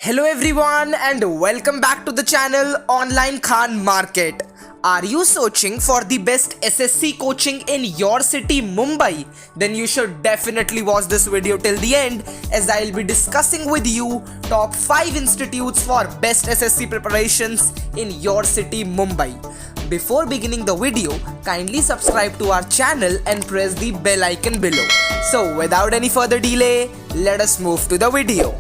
Hello everyone and welcome back to the channel Online Khan Market. Are you searching for the best SSC coaching in your city Mumbai? Then you should definitely watch this video till the end as I'll be discussing with you top 5 institutes for best SSC preparations in your city Mumbai. Before beginning the video, kindly subscribe to our channel and press the bell icon below. So without any further delay, let us move to the video.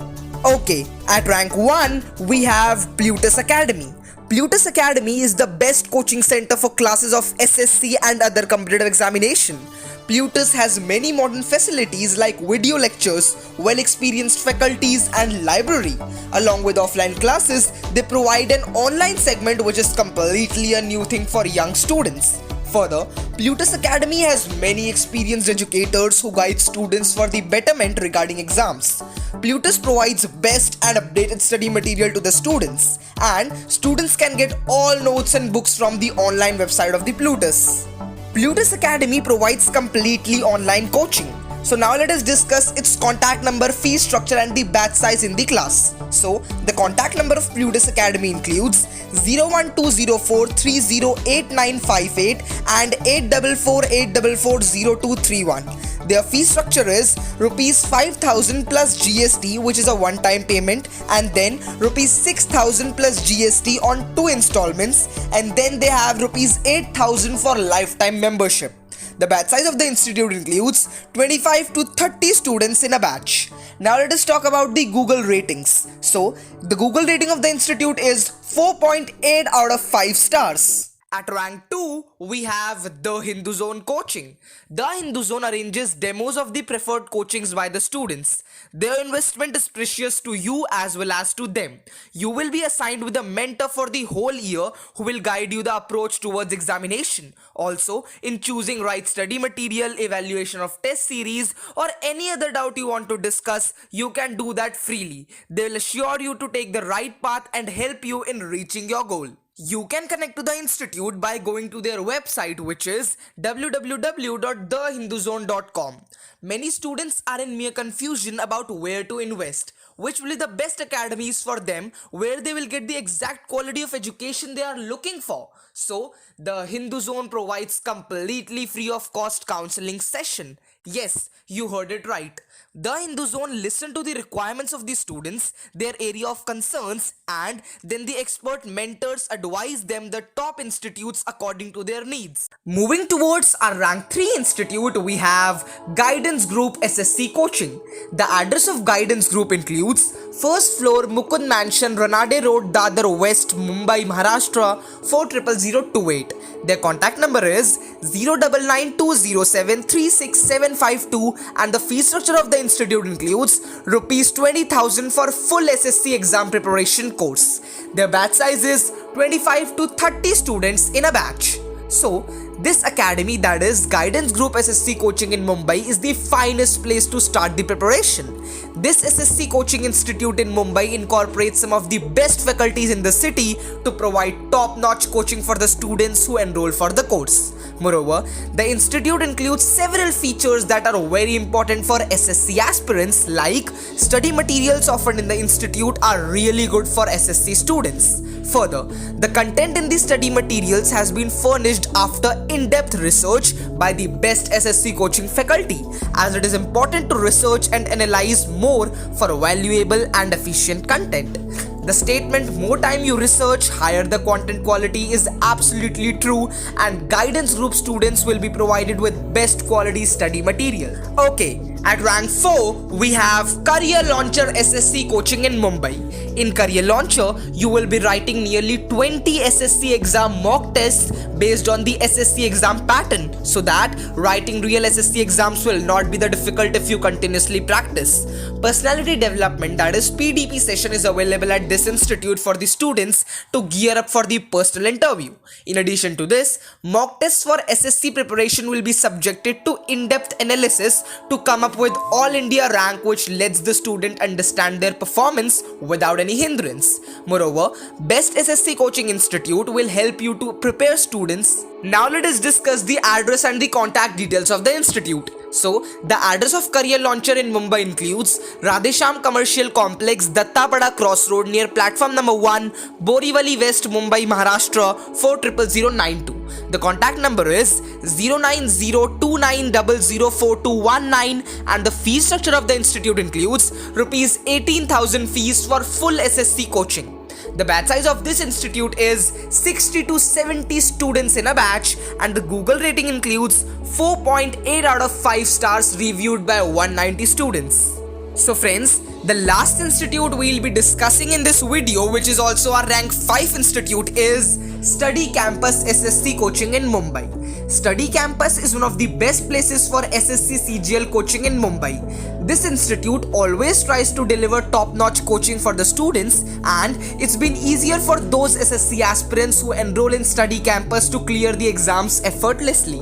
Okay, at rank 1, we have Plutus Academy. Plutus Academy is the best coaching center for classes of SSC and other competitive examination. Plutus has many modern facilities like video lectures, well-experienced faculties and library. Along with offline classes, they provide an online segment which is completely a new thing for young students. Further, Plutus Academy has many experienced educators who guide students for the betterment regarding exams. Plutus provides best and updated study material to the students, and students can get all notes and books from the online website of the Plutus. Plutus Academy provides completely online coaching. So now let us discuss its contact number, fee structure and the batch size in the class. So the contact number of Plutus Academy includes 01204308958 and 8448440231. Their fee structure is Rs 5,000 plus GST, which is a one-time payment, and then Rs 6,000 plus GST on 2 installments, and then they have Rs 8,000 for lifetime membership. The batch size of the institute includes 25 to 30 students in a batch. Now let us talk about the Google ratings. So, the Google rating of the institute is 4.8 out of 5 stars. At rank 2, we have The Hindu Zone Coaching. The Hindu Zone arranges demos of the preferred coachings by the students. Their investment is precious to you as well as to them. You will be assigned with a mentor for the whole year who will guide you the approach towards examination. Also, in choosing right study material, evaluation of test series or any other doubt you want to discuss, you can do that freely. They will assure you to take the right path and help you in reaching your goal. You can connect to the institute by going to their website, which is www.thehinduzone.com. Many students are in mere confusion about where to invest, which will be the best academies for them, where they will get the exact quality of education they are looking for. So, the Hindu Zone provides completely free of cost counseling session. Yes, you heard it right. The Hindu Zone listen to the requirements of the students, their area of concerns, and then the expert mentors advise them the top institutes according to their needs. Moving towards our rank 3 institute, we have Guidance Group SSC Coaching. The address of Guidance Group includes first floor Mukund Mansion, Ranade Road, Dadar West, Mumbai, Maharashtra 400028. Their contact number is 09920736752 and the fee structure of the institute includes Rs 20,000 for full SSC exam preparation course. Their batch size is 25 to 30 students in a batch. So, this academy, that is Guidance Group SSC Coaching in Mumbai, is the finest place to start the preparation. This SSC Coaching Institute in Mumbai incorporates some of the best faculties in the city to provide top-notch coaching for the students who enroll for the course. Moreover, the institute includes several features that are very important for SSC aspirants, like study materials offered in the institute are really good for SSC students. Further, the content in the study materials has been furnished after in-depth research by the best SSC coaching faculty, as it is important to research and analyze more for valuable and efficient content. The statement "more time you research, higher the content quality" is absolutely true, and Guidance Group students will be provided with best quality study material. Okay, at rank 4, we have Career Launcher SSC Coaching in Mumbai. In Career Launcher, you will be writing nearly 20 SSC exam mock tests based on the SSC exam pattern, so that writing real SSC exams will not be the difficult if you continuously practice. Personality development, that is PDP session, is available at this institute for the students to gear up for the personal interview. In addition to this, mock tests for SSC preparation will be subjected to in-depth analysis to come up with all India rank, which lets the student understand their performance without any hindrance. Moreover, Best SSC Coaching Institute will help you to prepare students. Now let us discuss the address and the contact details of the institute. So, the address of career launcher in Mumbai includes Radhesham Commercial Complex, Dattapada Crossroad near platform number 1, Borivali West, Mumbai, Maharashtra 400092. The contact number is 09029004219 and the fee structure of the institute includes Rs 18,000 fees for full SSC coaching. The batch size of this institute is 60 to 70 students in a batch and the Google rating includes 4.8 out of 5 stars reviewed by 190 students. So friends, the last institute we'll be discussing in this video, which is also our rank 5 institute, is Study Campus SSC Coaching in Mumbai. Study Campus is one of the best places for SSC CGL coaching in Mumbai. This institute always tries to deliver top-notch coaching for the students, and it's been easier for those SSC aspirants who enroll in Study Campus to clear the exams effortlessly.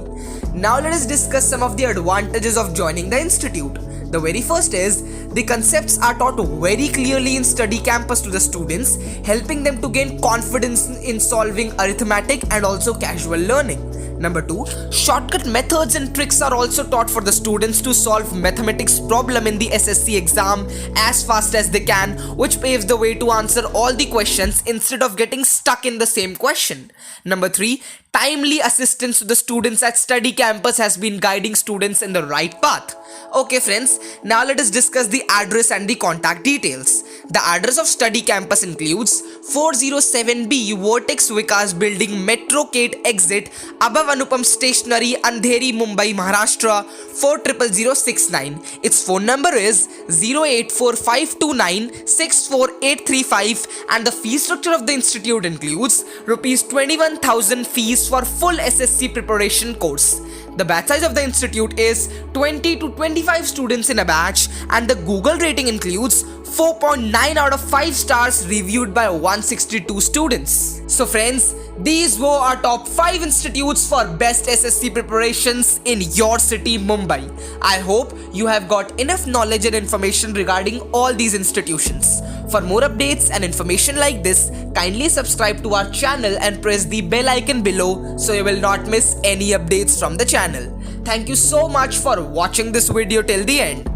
Now let us discuss some of the advantages of joining the institute. The very first is, the concepts are taught very clearly in Study Campus to the students, helping them to gain confidence in solving arithmetic and also casual learning. Number 2, shortcut methods and tricks are also taught for the students to solve mathematics problem in the SSC exam as fast as they can, which paves the way to answer all the questions instead of getting stuck in the same question. Number 3, timely assistance to the students at Study Campus has been guiding students in the right path. Okay friends, now let us discuss the address and the contact details. The address of Study Campus includes 407B Vortex Vikas Building, Metro Gate Exit, above Anupam Stationery, Andheri, Mumbai, Maharashtra 400069. Its phone number is 08452964835 and the fee structure of the institute includes Rs 21,000 fees for full SSC preparation course. The batch size of the institute is 20 to 25 students in a batch and the Google rating includes 4.9 out of 5 stars reviewed by 162 students. So friends, these were our top 5 institutes for best SSC preparations in your city, Mumbai. I hope you have got enough knowledge and information regarding all these institutions. For more updates and information like this, kindly subscribe to our channel and press the bell icon below so you will not miss any updates from the channel. Thank you so much for watching this video till the end.